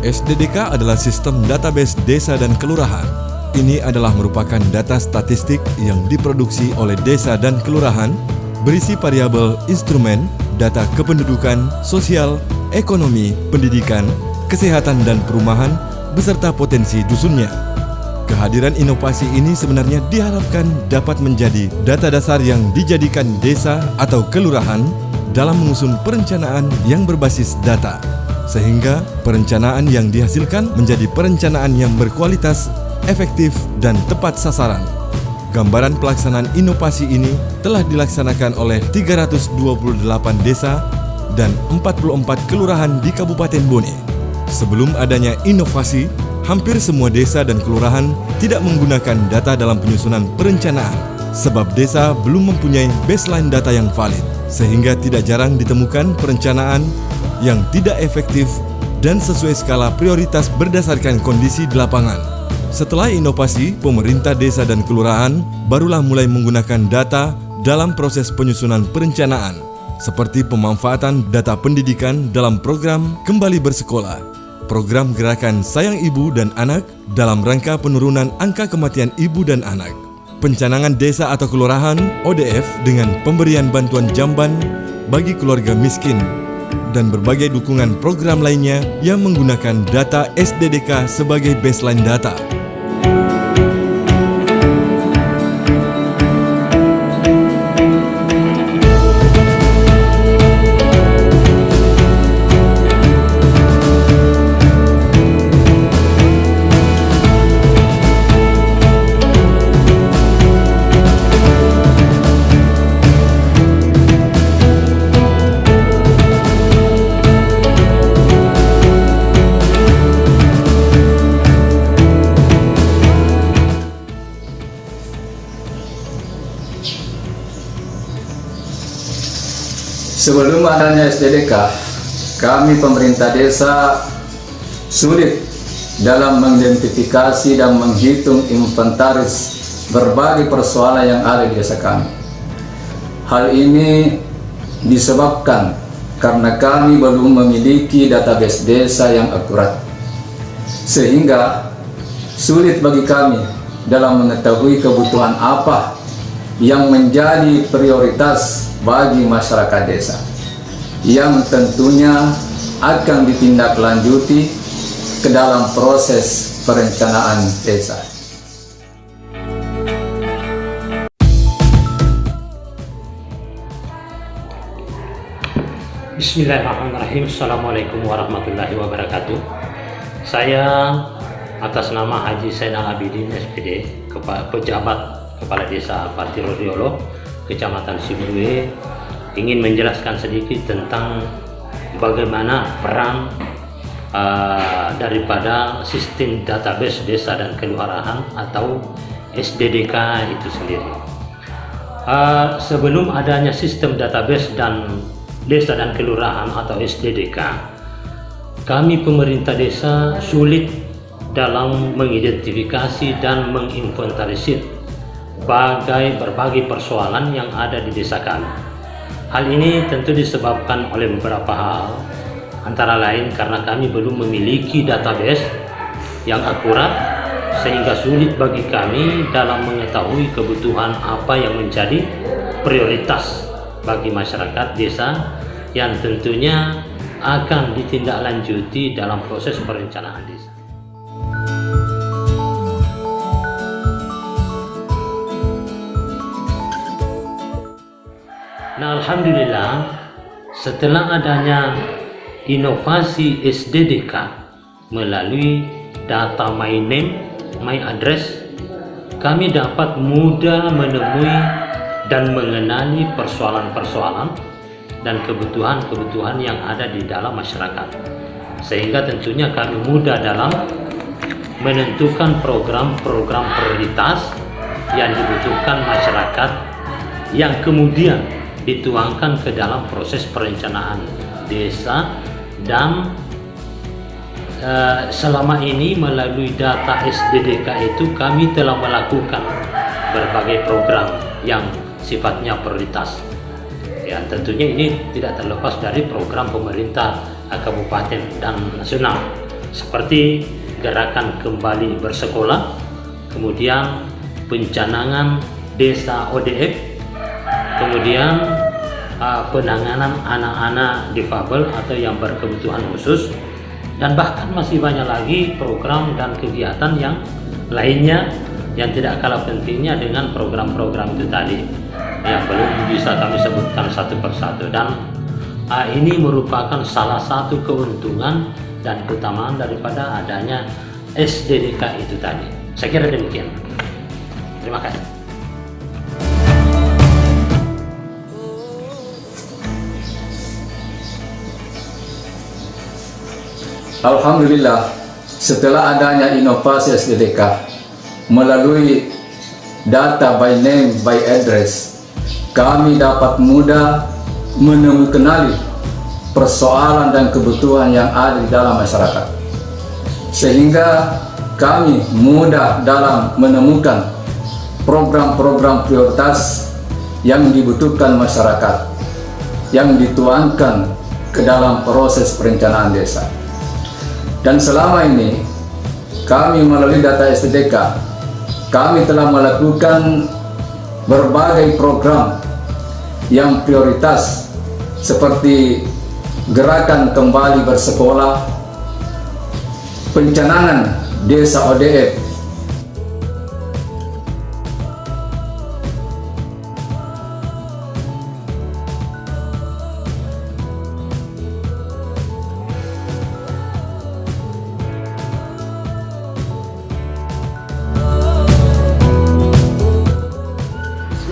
SDDK adalah sistem database desa dan kelurahan. Ini adalah merupakan data statistik yang diproduksi oleh desa dan kelurahan, berisi variabel instrumen, data kependudukan, sosial, ekonomi, pendidikan, kesehatan dan perumahan, beserta potensi dusunnya. Kehadiran inovasi ini sebenarnya diharapkan dapat menjadi data dasar yang dijadikan desa atau kelurahan dalam mengusung perencanaan yang berbasis data, sehingga perencanaan yang dihasilkan menjadi perencanaan yang berkualitas, efektif, dan tepat sasaran. Gambaran pelaksanaan inovasi ini telah dilaksanakan oleh 328 desa dan 44 kelurahan di Kabupaten Bone. Sebelum adanya inovasi, hampir semua desa dan kelurahan tidak menggunakan data dalam penyusunan perencanaan, sebab desa belum mempunyai baseline data yang valid, sehingga tidak jarang ditemukan perencanaan yang tidak efektif dan sesuai skala prioritas berdasarkan kondisi di lapangan. Setelah inovasi, pemerintah desa dan kelurahan barulah mulai menggunakan data dalam proses penyusunan perencanaan, seperti pemanfaatan data pendidikan dalam program Kembali Bersekolah, program Gerakan Sayang Ibu dan Anak dalam rangka penurunan angka kematian ibu dan anak, pencanangan desa atau kelurahan ODF dengan pemberian bantuan jamban bagi keluarga miskin, dan berbagai dukungan program lainnya yang menggunakan data SDDK sebagai baseline data. Sebelum adanya SDDK, kami pemerintah desa sulit dalam mengidentifikasi dan menghitung inventaris berbagai persoalan yang ada di desa kami. Hal ini disebabkan karena kami belum memiliki database desa yang akurat, sehingga sulit bagi kami dalam mengetahui kebutuhan apa yang menjadi prioritas bagi masyarakat desa, yang tentunya akan ditindaklanjuti ke dalam proses perencanaan desa. Bismillahirrahmanirrahim. Assalamualaikum warahmatullahi wabarakatuh. Saya atas nama Haji Zainal Abidin SPD, pejabat Kepala Desa Parti Rodiolo, Kecamatan Siburue, ingin menjelaskan sedikit tentang bagaimana peran daripada sistem database desa dan kelurahan atau SDDK itu sendiri. Sebelum adanya sistem database dan desa dan kelurahan atau SDDK, kami pemerintah desa sulit dalam mengidentifikasi dan menginventarisir berbagai persoalan yang ada di desa kami. Hal ini tentu disebabkan oleh beberapa hal, antara lain karena kami belum memiliki database yang akurat, sehingga sulit bagi kami dalam mengetahui kebutuhan apa yang menjadi prioritas bagi masyarakat desa yang tentunya akan ditindaklanjuti dalam proses perencanaan desa. Nah, alhamdulillah, setelah adanya inovasi SDDK melalui data my name, my address, kami dapat mudah menemui dan mengenali persoalan-persoalan dan kebutuhan-kebutuhan yang ada di dalam masyarakat, sehingga tentunya kami mudah dalam menentukan program-program prioritas yang dibutuhkan masyarakat, yang kemudian dituangkan ke dalam proses perencanaan desa. Dan selama ini melalui data SDDK itu kami telah melakukan berbagai program yang sifatnya prioritas. Ya, tentunya ini tidak terlepas dari program pemerintah kabupaten dan nasional. seperti gerakan kembali bersekolah, kemudian pencanangan desa ODF, kemudian penanganan anak-anak difabel atau yang berkebutuhan khusus, dan bahkan masih banyak lagi program dan kegiatan yang lainnya yang tidak kalah pentingnya dengan program-program itu tadi yang belum bisa kami sebutkan satu persatu. Dan ini merupakan salah satu keuntungan dan keutamaan daripada adanya SDDK itu tadi. Saya kira demikian. Terima kasih. Alhamdulillah, setelah adanya inovasi SDDK melalui data by name by address, kami dapat mudah menemukan persoalan dan kebutuhan yang ada di dalam masyarakat, sehingga kami mudah dalam menemukan program-program prioritas yang dibutuhkan masyarakat yang dituangkan ke dalam proses perencanaan desa. Dan selama ini kami melalui data SDDK, kami telah melakukan berbagai program yang prioritas seperti gerakan kembali bersekolah, pencanangan desa ODF,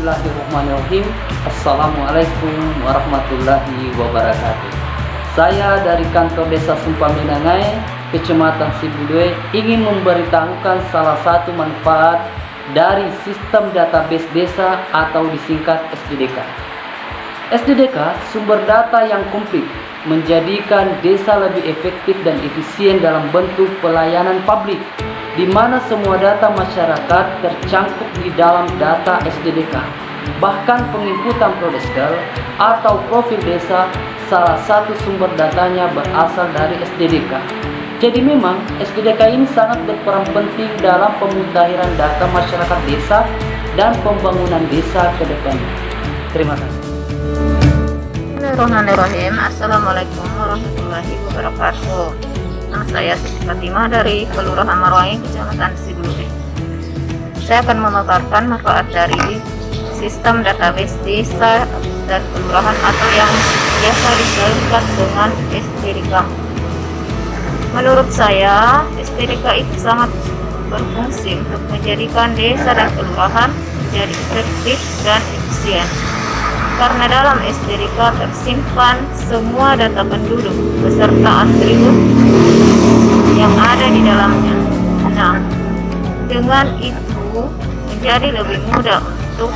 Bismillahirrahmanirrahim. Assalamualaikum warahmatullahi wabarakatuh. Saya dari kantor desa Sumpah Minangai, Kecamatan Sibudue, ingin memberitahukan salah satu manfaat dari sistem database desa atau disingkat SDDK. SDDK, sumber data yang komplit, menjadikan desa lebih efektif dan efisien dalam bentuk pelayanan publik, di mana semua data masyarakat tercangkup di dalam data SDDK. Bahkan penginputan prodeskel atau profil desa, salah satu sumber datanya berasal dari SDDK. Jadi memang SDDK ini sangat berperan penting dalam pemutahiran data masyarakat desa dan pembangunan desa ke depan. Terima kasih. Bismillahirrahmanirrahim. Assalamualaikum warahmatullahi wabarakatuh. Nama saya Siti Fatimah dari Kelurahan Marwangi, Kecamatan Sibudue. Saya akan memaparkan manfaat dari sistem database desa dan kelurahan atau yang biasa disingkat dengan SDDK. Menurut saya, SDDK itu sangat berfungsi untuk menjadikan desa dan kelurahan menjadi efektif dan efisien. Karena dalam SDDK tersimpan semua data penduduk beserta atribut yang ada di dalamnya. Nah, dengan itu menjadi lebih mudah untuk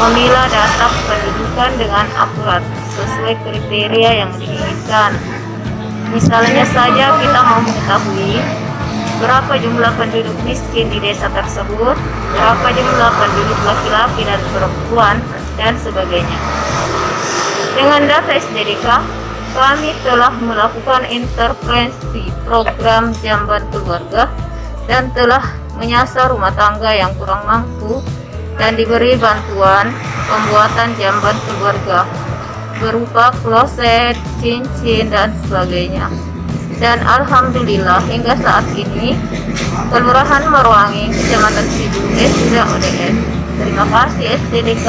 memilah data kependudukan dengan akurat sesuai kriteria yang diinginkan. Misalnya saja kita mau mengetahui berapa jumlah penduduk miskin di desa tersebut, berapa jumlah penduduk laki-laki dan perempuan, dan sebagainya. Dengan data SDDK, kami telah melakukan intervensi program jamban keluarga dan telah menyasar rumah tangga yang kurang mampu dan diberi bantuan pembuatan jamban keluarga berupa kloset, cincin, dan sebagainya. Dan alhamdulillah hingga saat ini Kelurahan Marwangi, Kecamatan Sibudue sudah ODF. Terima kasih SDDK.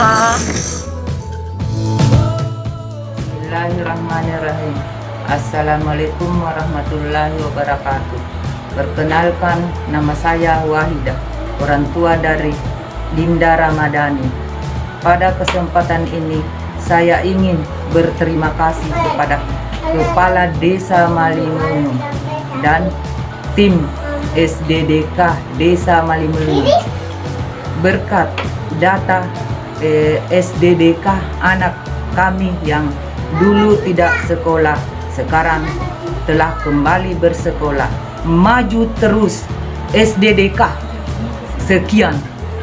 Bismillahirrahmanirrahim. Assalamualaikum warahmatullahi wabarakatuh. Perkenalkan, nama saya Wahidah, orang tua dari Dinda Ramadhani. Pada kesempatan ini saya ingin berterima kasih kepada Kepala Desa Malimunung dan tim SDDK Desa Malimunung. Berkat data SDDK, anak kami yang dulu tidak sekolah sekarang telah kembali bersekolah. Maju terus SDDK. Sekian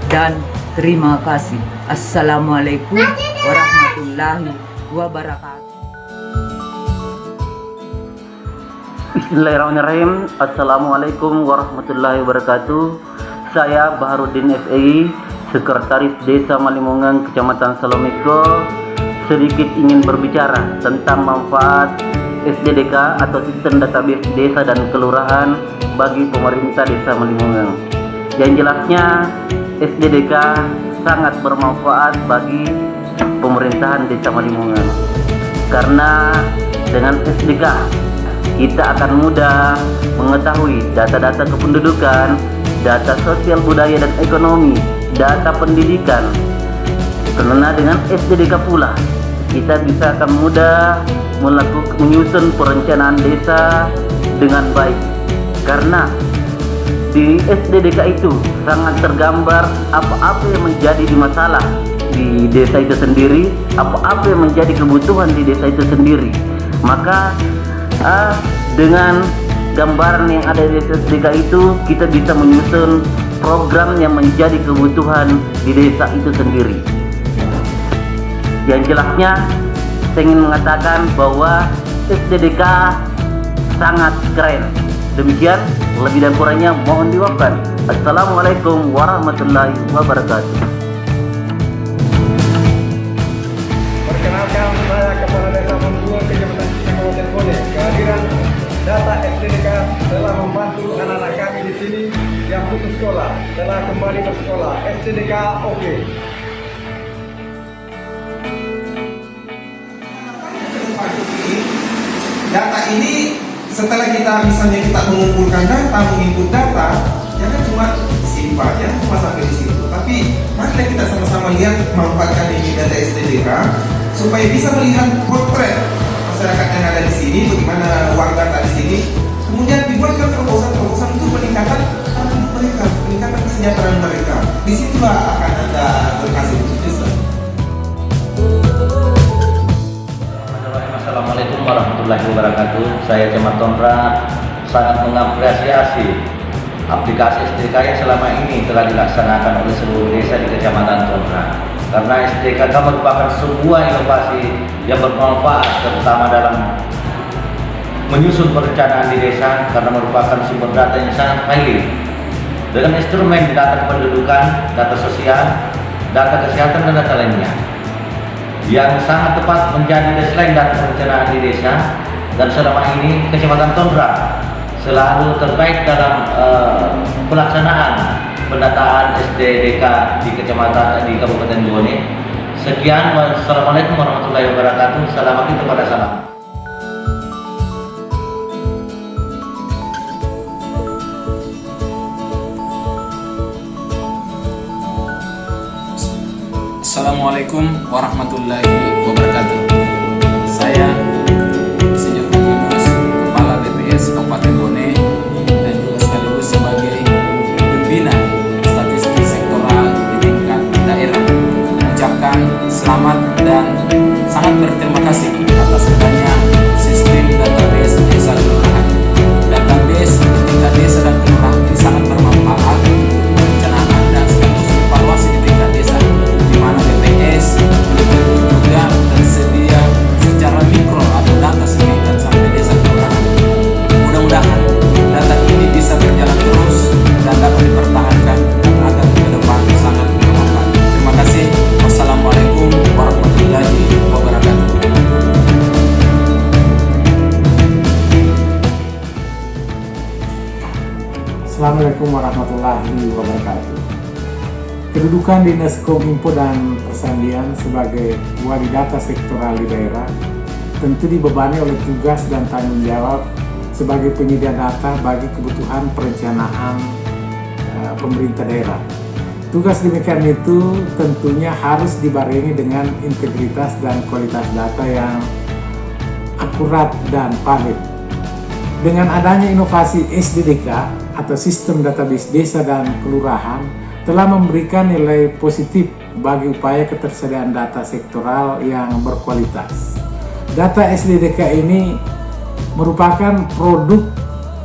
dan terima kasih. Assalamualaikum warahmatullahi wabarakatuh. Bismillahirrahmanirrahim. Assalamualaikum warahmatullahi wabarakatuh. Saya Baharudin FEI, Sekretaris Desa Malimungang, Kecamatan Salomiko, sedikit ingin berbicara tentang manfaat SDDK atau Sistem Database Desa dan Kelurahan bagi pemerintah Desa Malimungang. Yang jelasnya SDDK sangat bermanfaat bagi pemerintahan Desa Malimungang, karena dengan SDDK kita akan mudah mengetahui data-data kependudukan, data sosial budaya dan ekonomi, data pendidikan. Karena dengan SDDK pula kita bisa akan mudah menyusun perencanaan desa dengan baik, karena di SDDK itu sangat tergambar apa-apa yang menjadi masalah di desa itu sendiri, apa-apa yang menjadi kebutuhan di desa itu sendiri. Maka dengan gambaran yang ada di SDDK itu, kita bisa menyusun program yang menjadi kebutuhan di desa itu sendiri. Yang jelasnya saya ingin mengatakan bahwa SDDK sangat keren. Demikian, lebih dan kurangnya mohon diwakilkan. Assalamualaikum warahmatullahi wabarakatuh. Perkenalkan, saya Kepala Desa Mendua, Kecamatan Kabupaten Bone. Kehadiran data SDDK telah membantu anak-anak kami di sini yang putus sekolah telah kembali bersekolah. SDDK oke. Data ini setelah kita mengumpulkan data, menginput data, jangan cuma simpan, jangan cuma sampai di situ. Tapi mari kita sama-sama lihat manfaatkan ini data SDDK supaya bisa melihat potret masyarakat yang ada di sini, bagaimana warga ada di sini. Kemudian dibuatkan terobosan-terobosan untuk peningkatan mereka, peningkatan kesejahteraan mereka. Disitulah akan ada berhasil desa. Assalamualaikum warahmatullahi wabarakatuh. Saya Camat Tondra sangat mengapresiasi aplikasi SDDK yang selama ini telah dilaksanakan oleh seluruh desa di Kecamatan Tondra, karena SDDK merupakan sebuah inovasi yang bermanfaat terutama dalam menyusun perencanaan di desa, karena merupakan sumber data yang sangat valid dengan instrumen data kependudukan, data sosial, data kesehatan dan data lainnya yang sangat tepat menjadi baseline data perencanaan di desa. Dan selama ini Kecamatan Tondra selalu terbaik dalam pelaksanaan pendataan SDDK di Kecamatan di Kabupaten Bone. Sekian, wassalamualaikum warahmatullahi wabarakatuh. Salam kita pada salam. Assalamualaikum warahmatullahi wabarakatuh. Saya Insinyur Yunus, Kepala BPS Kabupaten Bone, dan juga sekaligus sebagai pembina statistik sektoral di tingkat daerah, mengucapkan selamat dan sangat berterima kasih atas adanya sistem database desa kelurahan. Database di tingkat desa dan kelurahan ini sangat bermanfaat untuk perencanaan dan sekaligus evaluasi di tingkat desa, di mana BPS juga tersedia secara mikro atau data setingkat sampai desa kelurahan. Mudah-mudahan data ini bisa berjalan terus dan dapat dipertahankan dan akan ke depan sangat bermanfaat. Terima kasih. Wassalamualaikum warahmatullahi wabarakatuh. Assalamualaikum warahmatullahi wabarakatuh. Kedudukan Dinas Kominfo dan Persandian sebagai wali data sektoral di daerah tentu dibebani oleh tugas dan tanggung jawab sebagai penyedia data bagi kebutuhan perencanaan pemerintah daerah. Tugas demikian itu tentunya harus dibarengi dengan integritas dan kualitas data yang akurat dan valid. Dengan adanya inovasi SDDK atau Sistem Database Desa dan Kelurahan telah memberikan nilai positif bagi upaya ketersediaan data sektoral yang berkualitas. Data SDDK ini merupakan produk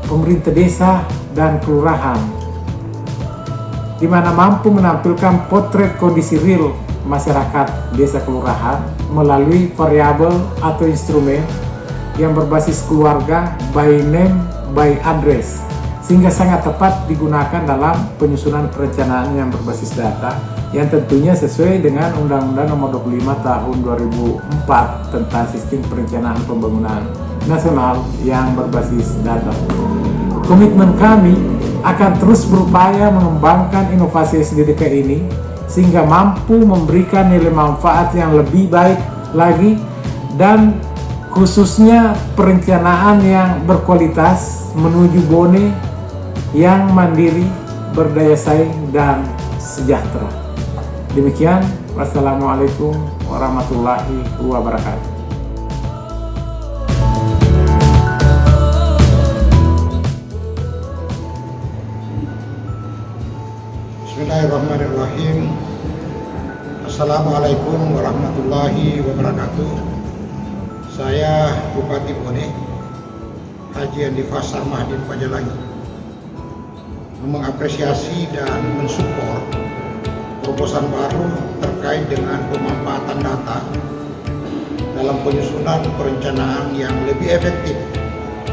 pemerintah desa dan kelurahan, di mana mampu menampilkan potret kondisi real masyarakat desa kelurahan melalui variabel atau instrumen yang berbasis keluarga by name by address, sehingga sangat tepat digunakan dalam penyusunan perencanaan yang berbasis data yang tentunya sesuai dengan Undang-Undang Nomor 25 Tahun 2004 tentang Sistem Perencanaan Pembangunan Nasional yang berbasis data. Komitmen kami akan terus berupaya mengembangkan inovasi SDDK ini sehingga mampu memberikan nilai manfaat yang lebih baik lagi, dan khususnya perencanaan yang berkualitas menuju Bone yang mandiri, berdaya saing, dan sejahtera. Demikian, wassalamualaikum warahmatullahi wabarakatuh. Bismillahirrahmanirrahim. Assalamualaikum warahmatullahi wabarakatuh. Saya Bupati Bone, Haji Andi Fasar Mahdin Pajalangi, mengapresiasi dan mensupport terobosan baru terkait dengan pemanfaatan data dalam penyusunan perencanaan yang lebih efektif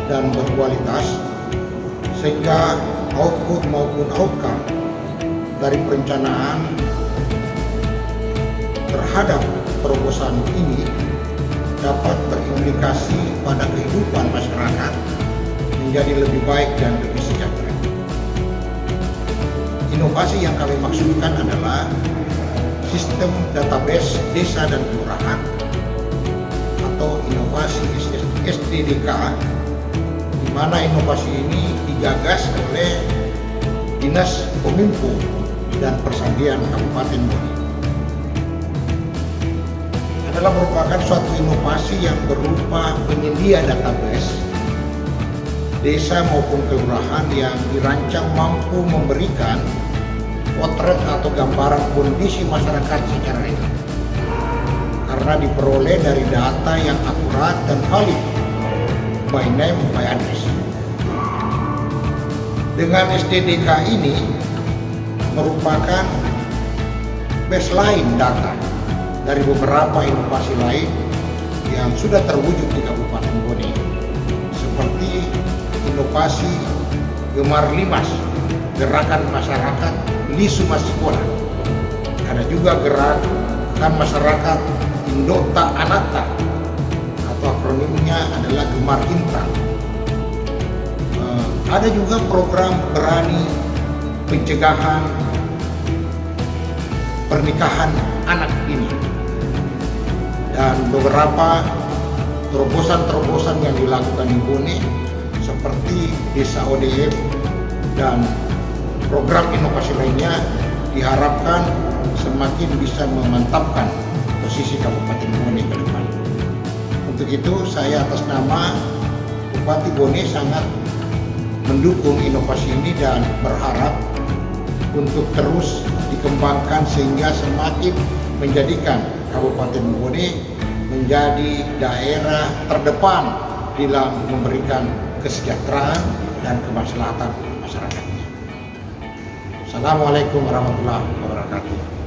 dan berkualitas, sehingga output maupun outcome dari perencanaan terhadap terobosan ini dapat berimplikasi pada kehidupan masyarakat menjadi lebih baik dan lebih sejahtera. Inovasi yang kami maksudkan adalah sistem database desa dan kelurahan atau inovasi SDDK, di mana inovasi ini digagas oleh Dinas Kominfo dan Persandian Kabupaten Bone. Adalah merupakan suatu inovasi yang berupa penyedia database desa maupun kelurahan yang dirancang mampu memberikan potret atau gambaran kondisi masyarakat secara real, karena diperoleh dari data yang akurat dan valid by name by address. Dengan SDDK ini merupakan baseline data dari beberapa inovasi lain yang sudah terwujud di Kabupaten Bone, seperti inovasi Gemar Limas, gerakan masyarakat Lisuma Sekolah. Ada juga gerakan masyarakat Indota Anata, atau akronimnya adalah Gemar Intan. Ada juga program Berani pencegahan pernikahan anak dini, dan beberapa terobosan-terobosan yang dilakukan di Bone seperti Desa ODF dan program inovasi lainnya diharapkan semakin bisa memantapkan posisi Kabupaten Bone ke depan. Untuk itu saya atas nama Bupati Bone sangat mendukung inovasi ini dan berharap untuk terus dikembangkan sehingga semakin menjadikan Kabupaten Bone menjadi daerah terdepan dalam memberikan kesejahteraan dan kemaslahatan masyarakatnya. Assalamualaikum warahmatullahi wabarakatuh.